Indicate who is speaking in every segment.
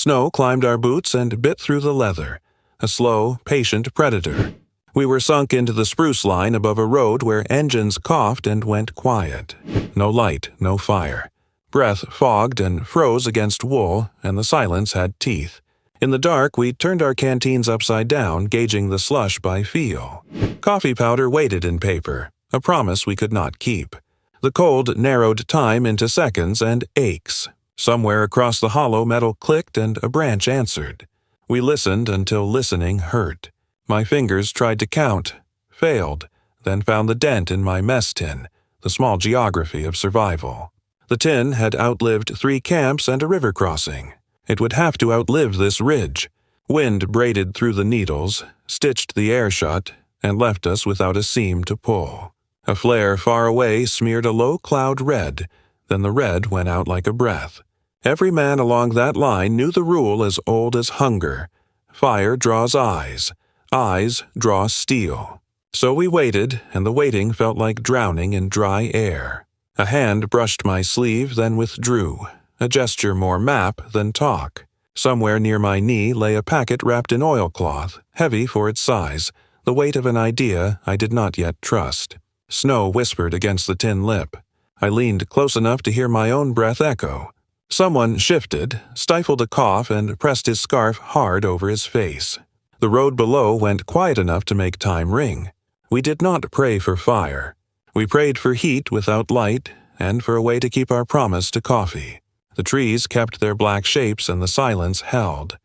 Speaker 1: Snow climbed our boots and bit through the leather, a slow, patient predator. We were sunk into the spruce line above a road where engines coughed and went quiet. No light, no fire. Breath fogged and froze against wool, and the silence had teeth. In the dark, we turned our canteens upside down, gauging the slush by feel. Coffee powder waited in paper, a promise we could not keep. The cold narrowed time into seconds and aches. Somewhere across the hollow, metal clicked and a branch answered. We listened until listening hurt. My fingers tried to count, failed, then found the dent in my mess tin, the small geography of survival. The tin had outlived 3 camps and a river crossing. It would have to outlive this ridge. Wind braided through the needles, stitched the air shut, and left us without a seam to pull. A flare far away smeared a low cloud red, then the red went out like a breath. Every man along that line knew the rule as old as hunger. Fire draws eyes. Eyes draw steel. So we waited, and the waiting felt like drowning in dry air. A hand brushed my sleeve, then withdrew, a gesture more map than talk. Somewhere near my knee lay a packet wrapped in oilcloth, heavy for its size, the weight of an idea I did not yet trust. Snow whispered against the tin lip. I leaned close enough to hear my own breath echo. Someone shifted, stifled a cough, and pressed his scarf hard over his face. The road below went quiet enough to make time ring. We did not pray for fire. We prayed for heat without light, and for a way to keep our promise to coffee. The trees kept their black shapes and the silence held.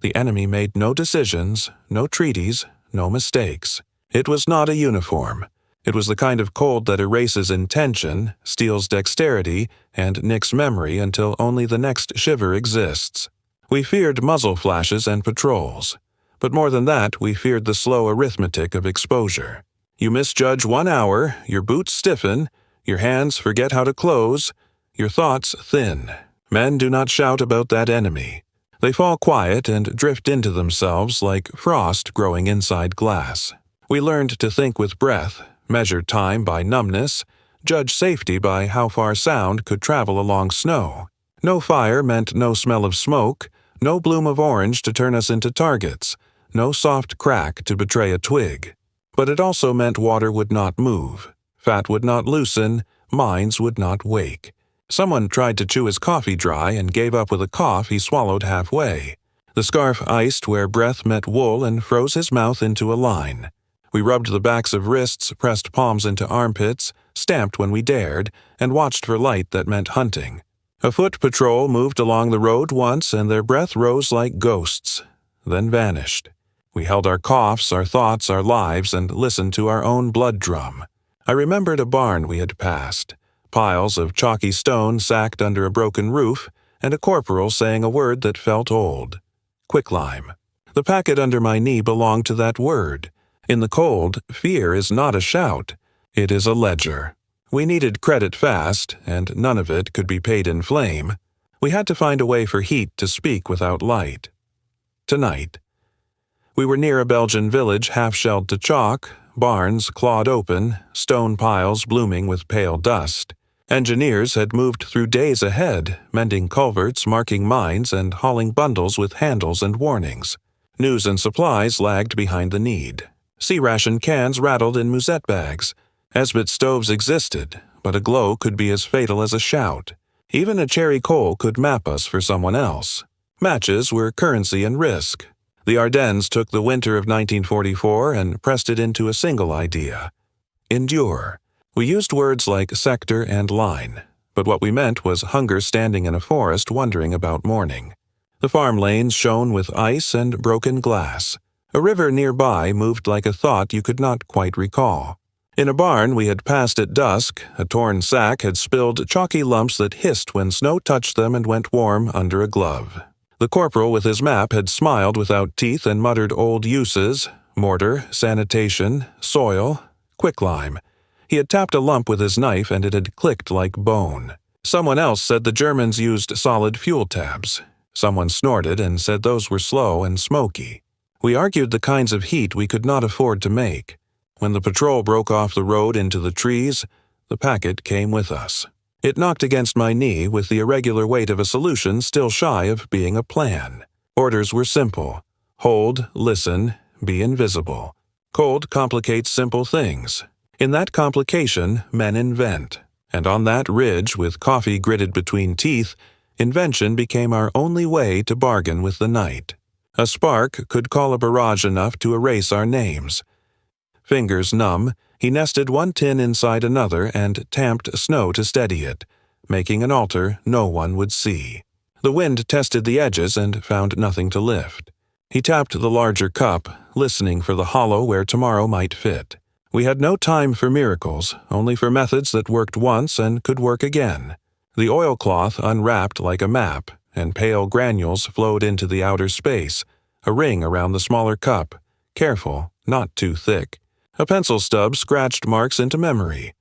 Speaker 1: The enemy made no decisions, no treaties, no mistakes. It was not a uniform. It was the kind of cold that erases intention, steals dexterity, and nicks memory until only the next shiver exists. We feared muzzle flashes and patrols. But more than that, we feared the slow arithmetic of exposure. You misjudge 1 hour, your boots stiffen, your hands forget how to close, your thoughts thin. Men do not shout about that enemy. They fall quiet and drift into themselves like frost growing inside glass. We learned to think with breath, measure time by numbness, judge safety by how far sound could travel along snow. No fire meant no smell of smoke, no bloom of orange to turn us into targets, no soft crack to betray a twig. But it also meant water would not move, fat would not loosen, minds would not wake. Someone tried to chew his coffee dry and gave up with a cough he swallowed halfway. The scarf iced where breath met wool and froze his mouth into a line. We rubbed the backs of wrists, pressed palms into armpits, stamped when we dared, and watched for light that meant hunting. A foot patrol moved along the road once, and their breath rose like ghosts, then vanished. We held our coughs, our thoughts, our lives, and listened to our own blood drum. I remembered a barn we had passed, piles of chalky stone sacked under a broken roof, and a corporal saying a word that felt old. Quicklime. The packet under my knee belonged to that word. In the cold, fear is not a shout. It is a ledger. We needed credit fast, and none of it could be paid in flame. We had to find a way for heat to speak without light. Tonight. We were near a Belgian village half-shelled to chalk, barns clawed open, stone piles blooming with pale dust. Engineers had moved through days ahead, mending culverts, marking mines, and hauling bundles with handles and warnings. News and supplies lagged behind the need. Sea ration cans rattled in musette bags. Esbit stoves existed, but a glow could be as fatal as a shout. Even a cherry coal could map us for someone else. Matches were currency and risk. The Ardennes took the winter of 1944 and pressed it into a single idea. Endure. We used words like sector and line, but what we meant was hunger standing in a forest wondering about morning. The farm lanes shone with ice and broken glass. A river nearby moved like a thought you could not quite recall. In a barn we had passed at dusk, a torn sack had spilled chalky lumps that hissed when snow touched them and went warm under a glove. The corporal with his map had smiled without teeth and muttered old uses, mortar, sanitation, soil, quicklime. He had tapped a lump with his knife and it had clicked like bone. Someone else said the Germans used solid fuel tabs. Someone snorted and said those were slow and smoky. We argued the kinds of heat we could not afford to make. When the patrol broke off the road into the trees, the packet came with us. It knocked against my knee with the irregular weight of a solution still shy of being a plan. Orders were simple. Hold, listen, be invisible. Cold complicates simple things. In that complication, men invent. And on that ridge, with coffee gritted between teeth, invention became our only way to bargain with the night. A spark could call a barrage enough to erase our names. Fingers numb, he nested one tin inside another and tamped snow to steady it, making an altar no one would see. The wind tested the edges and found nothing to lift. He tapped the larger cup, listening for the hollow where tomorrow might fit. We had no time for miracles, only for methods that worked once and could work again. The oilcloth unwrapped like a map, and pale granules flowed into the outer space, a ring around the smaller cup, careful, not too thick. A pencil stub scratched marks into memory.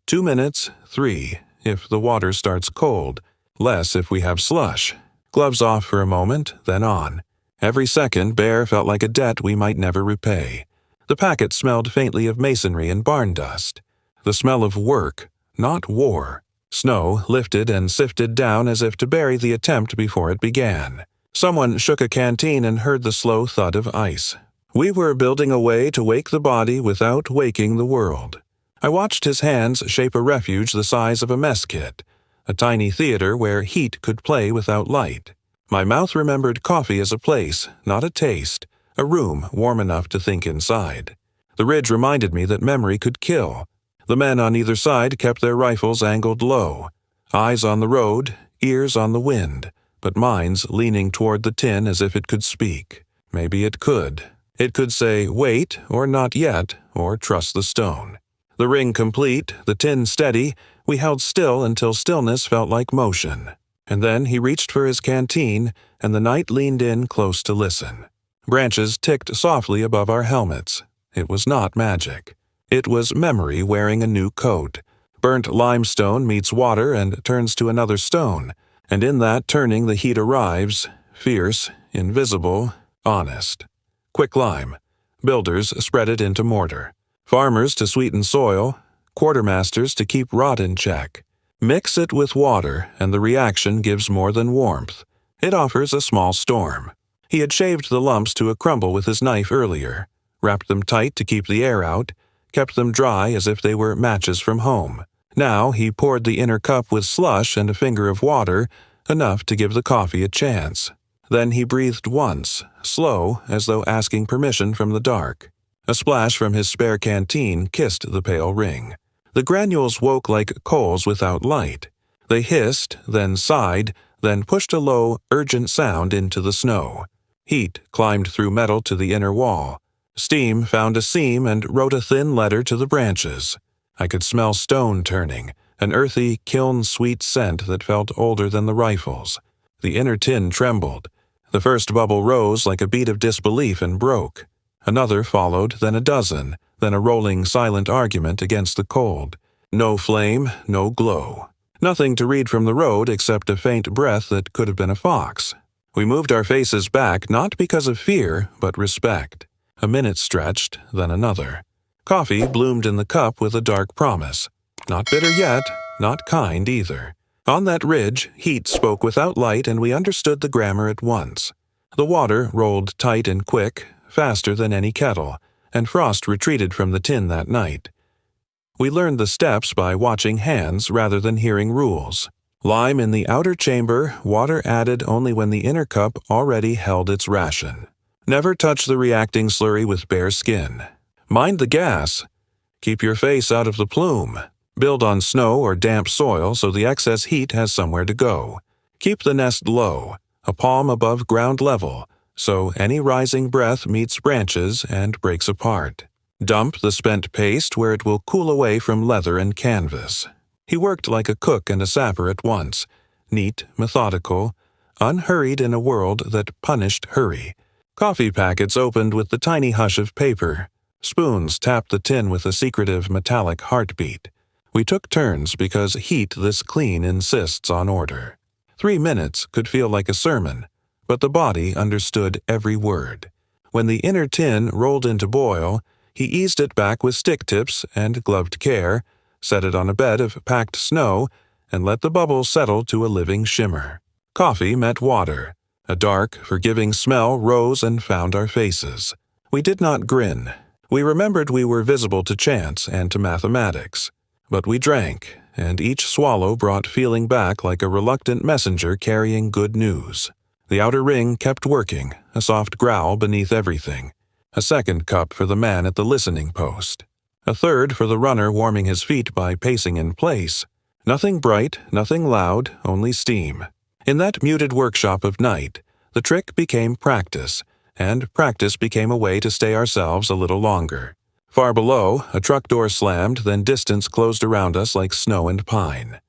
Speaker 1: 2 minutes, 3, if the water starts cold, less if we have slush. Gloves off for a moment, then on. Every second bare felt like a debt we might never repay. The packet smelled faintly of masonry and barn dust. The smell of work, not war. Snow lifted and sifted down as if to bury the attempt before it began. Someone shook a canteen and heard the slow thud of ice. We were building a way to wake the body without waking the world. I watched his hands shape a refuge the size of a mess kit, a tiny theater where heat could play without light. My mouth remembered coffee as a place, not a taste, a room warm enough to think inside. The ridge reminded me that memory could kill. The men on either side kept their rifles angled low, eyes on the road, ears on the wind, but minds leaning toward the tin as if it could speak. Maybe it could. It could say, wait, or not yet, or trust the stone. The ring complete, the tin steady, we held still until stillness felt like motion. And then he reached for his canteen, and the night leaned in close to listen. Branches ticked softly above our helmets. It was not magic. It was memory wearing a new coat. Burnt limestone meets water and turns to another stone, and in that turning the heat arrives, fierce, invisible, honest. Quicklime. Builders spread it into mortar. Farmers to sweeten soil, quartermasters to keep rot in check. Mix it with water, and the reaction gives more than warmth. It offers a small storm. He had shaved the lumps to a crumble with his knife earlier, wrapped them tight to keep the air out, kept them dry as if they were matches from home. Now he poured the inner cup with slush and a finger of water, enough to give the coffee a chance. Then he breathed once, slow, as though asking permission from the dark. A splash from his spare canteen kissed the pale ring. The granules woke like coals without light. They hissed, then sighed, then pushed a low, urgent sound into the snow. Heat climbed through metal to the inner wall. Steam found a seam and wrote a thin letter to the branches. I could smell stone turning, an earthy, kiln-sweet scent that felt older than the rifles. The inner tin trembled. The first bubble rose like a beat of disbelief and broke. Another followed, then a dozen, then a rolling, silent argument against the cold. No flame, no glow. Nothing to read from the road except a faint breath that could have been a fox. We moved our faces back not because of fear, but respect. A minute stretched, then another. Coffee bloomed in the cup with a dark promise. Not bitter yet, not kind either. On that ridge, heat spoke without light, and we understood the grammar at once. The water rolled tight and quick, faster than any kettle, and frost retreated from the tin that night. We learned the steps by watching hands rather than hearing rules. Lime in the outer chamber, water added only when the inner cup already held its ration. Never touch the reacting slurry with bare skin. Mind the gas. Keep your face out of the plume. Build on snow or damp soil so the excess heat has somewhere to go. Keep the nest low, a palm above ground level, so any rising breath meets branches and breaks apart. Dump the spent paste where it will cool away from leather and canvas. He worked like a cook and a sapper at once, neat, methodical, unhurried in a world that punished hurry. Coffee packets opened with the tiny hush of paper. Spoons tapped the tin with a secretive metallic heartbeat. We took turns because heat this clean insists on order. 3 minutes could feel like a sermon, but the body understood every word. When the inner tin rolled into boil, he eased it back with stick tips and gloved care, set it on a bed of packed snow, and let the bubbles settle to a living shimmer. Coffee met water. A dark, forgiving smell rose and found our faces. We did not grin. We remembered we were visible to chance and to mathematics. But we drank, and each swallow brought feeling back like a reluctant messenger carrying good news. The outer ring kept working, a soft growl beneath everything. A second cup for the man at the listening post. A third for the runner warming his feet by pacing in place. Nothing bright, nothing loud, only steam. In that muted workshop of night, the trick became practice, and practice became a way to stay ourselves a little longer. Far below, a truck door slammed, then distance closed around us like snow and pine.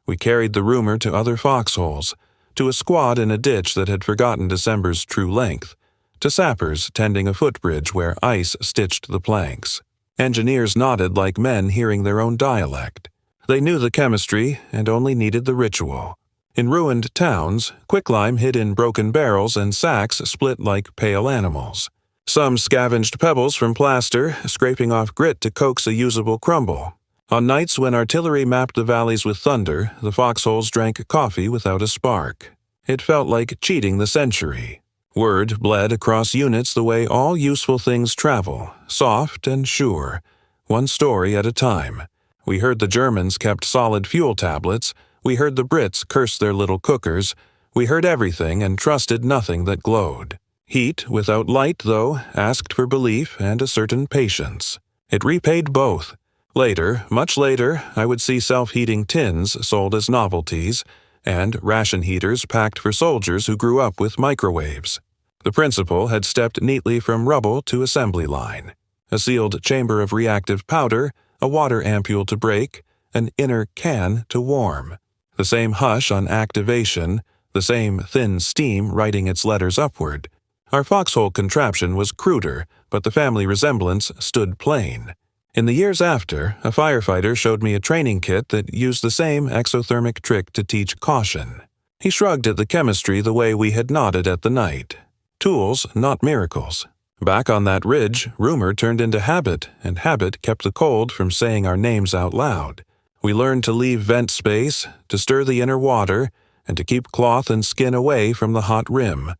Speaker 1: We carried the rumor to other foxholes, to a squad in a ditch that had forgotten December's true length, to sappers tending a footbridge where ice stitched the planks. Engineers nodded like men hearing their own dialect. They knew the chemistry and only needed the ritual. In ruined towns, quicklime hid in broken barrels and sacks split like pale animals. Some scavenged pebbles from plaster, scraping off grit to coax a usable crumble. On nights when artillery mapped the valleys with thunder, the foxholes drank coffee without a spark. It felt like cheating the century. Word bled across units the way all useful things travel, soft and sure, one story at a time. We heard the Germans kept solid fuel tablets. We heard the Brits curse their little cookers. We heard everything and trusted nothing that glowed. Heat without light, though, asked for belief and a certain patience. It repaid both. Later, much later, I would see self-heating tins sold as novelties, and ration heaters packed for soldiers who grew up with microwaves. The principal had stepped neatly from rubble to assembly line. A sealed chamber of reactive powder, a water ampule to break, an inner can to warm. The same hush on activation, the same thin steam writing its letters upward. Our foxhole contraption was cruder, but the family resemblance stood plain. In the years after, a firefighter showed me a training kit that used the same exothermic trick to teach caution. He shrugged at the chemistry the way we had nodded at the night. Tools, not miracles. Back on that ridge, rumor turned into habit, and habit kept the cold from saying our names out loud. We learned to leave vent space, to stir the inner water, and to keep cloth and skin away from the hot rim.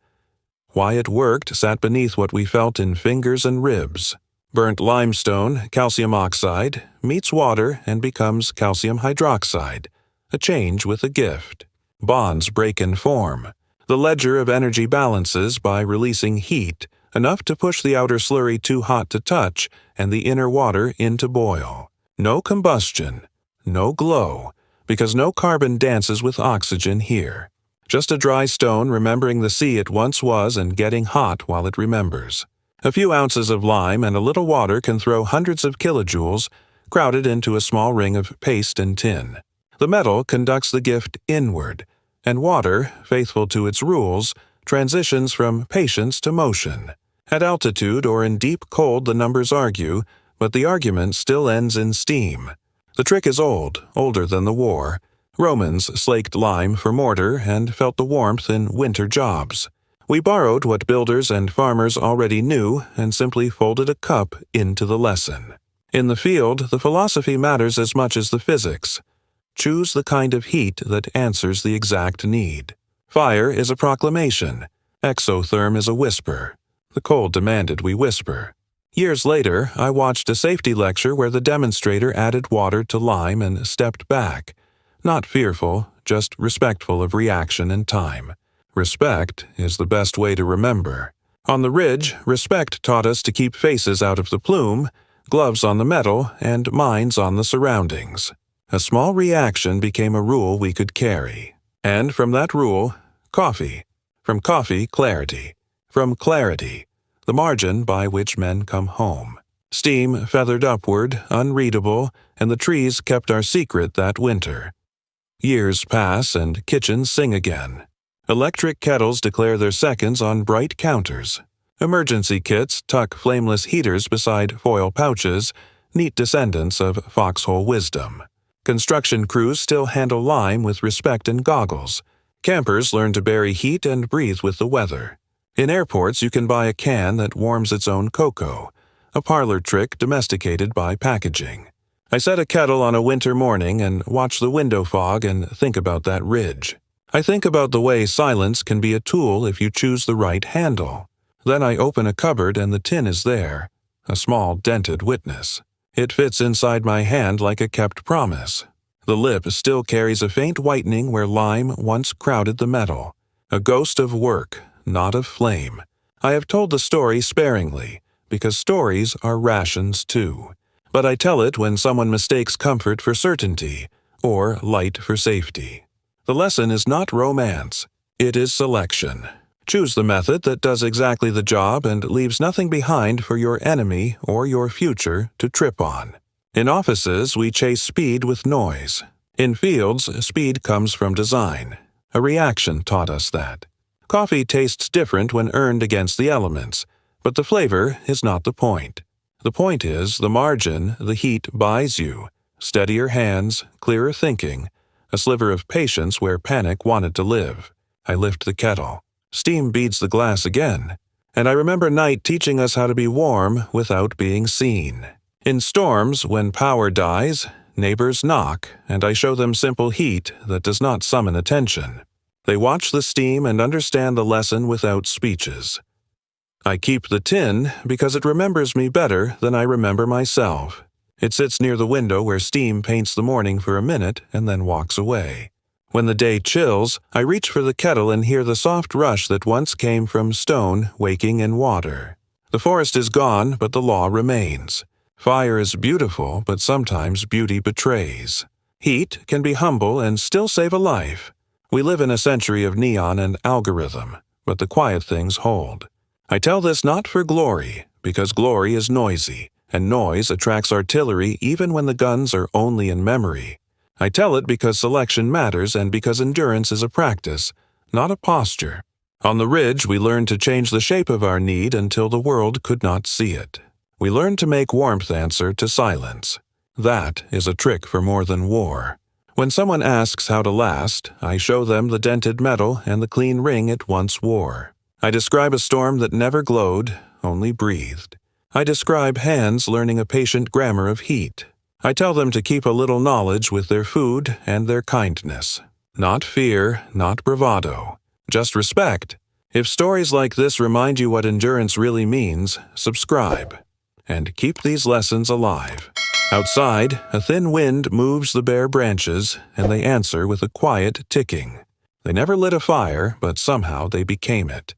Speaker 1: Why it worked sat beneath what we felt in fingers and ribs. Burnt limestone, calcium oxide, meets water and becomes calcium hydroxide. A change with a gift. Bonds break and form. The ledger of energy balances by releasing heat, enough to push the outer slurry too hot to touch and the inner water in to boil. No combustion, no glow, because no carbon dances with oxygen here. Just a dry stone remembering the sea it once was and getting hot while it remembers. A few ounces of lime and a little water can throw hundreds of kilojoules crowded into a small ring of paste and tin. The metal conducts the gift inward, and water, faithful to its rules, transitions from patience to motion. At altitude or in deep cold the numbers argue, but the argument still ends in steam. The trick is old, older than the war. Romans slaked lime for mortar and felt the warmth in winter jobs. We borrowed what builders and farmers already knew and simply folded a cup into the lesson. In the field, the philosophy matters as much as the physics. Choose the kind of heat that answers the exact need. Fire is a proclamation. Exotherm is a whisper. The cold demanded we whisper. Years later, I watched a safety lecture where the demonstrator added water to lime and stepped back. Not fearful, just respectful of reaction and time. Respect is the best way to remember. On the ridge, respect taught us to keep faces out of the plume, gloves on the metal, and minds on the surroundings. A small reaction became a rule we could carry. And from that rule, coffee. From coffee, clarity. From clarity, the margin by which men come home. Steam feathered upward, unreadable, and the trees kept our secret that winter. Years pass and kitchens sing again. Electric kettles declare their seconds on bright counters. Emergency kits tuck flameless heaters beside foil pouches, neat descendants of foxhole wisdom. Construction crews still handle lime with respect and goggles. Campers learn to bury heat and breathe with the weather. In airports, you can buy a can that warms its own cocoa, a parlor trick domesticated by packaging. I set a kettle on a winter morning and watch the window fog and think about that ridge. I think about the way silence can be a tool if you choose the right handle. Then I open a cupboard and the tin is there, a small dented witness. It fits inside my hand like a kept promise. The lip still carries a faint whitening where lime once crowded the metal, a ghost of work, not of flame. I have told the story sparingly, because stories are rations too. But I tell it when someone mistakes comfort for certainty, or light for safety. The lesson is not romance, it is selection. Choose the method that does exactly the job and leaves nothing behind for your enemy or your future to trip on. In offices, we chase speed with noise. In fields, speed comes from design. A reaction taught us that. Coffee tastes different when earned against the elements, but the flavor is not the point. The point is the margin the heat buys you. Steadier hands, clearer thinking, a sliver of patience where panic wanted to live. I lift the kettle. Steam beads the glass again, and I remember night teaching us how to be warm without being seen. In storms, when power dies, neighbors knock, and I show them simple heat that does not summon attention. They watch the steam and understand the lesson without speeches. I keep the tin because it remembers me better than I remember myself. It sits near the window where steam paints the morning for a minute and then walks away. When the day chills, I reach for the kettle and hear the soft rush that once came from stone waking in water. The forest is gone, but the law remains. Fire is beautiful, but sometimes beauty betrays. Heat can be humble and still save a life. We live in a century of neon and algorithm, but the quiet things hold. I tell this not for glory, because glory is noisy, and noise attracts artillery even when the guns are only in memory. I tell it because selection matters and because endurance is a practice, not a posture. On the ridge, we learned to change the shape of our need until the world could not see it. We learned to make warmth answer to silence. That is a trick for more than war. When someone asks how to last, I show them the dented metal and the clean ring it once wore. I describe a storm that never glowed, only breathed. I describe hands learning a patient grammar of heat. I tell them to keep a little knowledge with their food and their kindness. Not fear, not bravado. Just respect. If stories like this remind you what endurance really means, subscribe. And keep these lessons alive. Outside, a thin wind moves the bare branches, and they answer with a quiet ticking. They never lit a fire, but somehow they became it.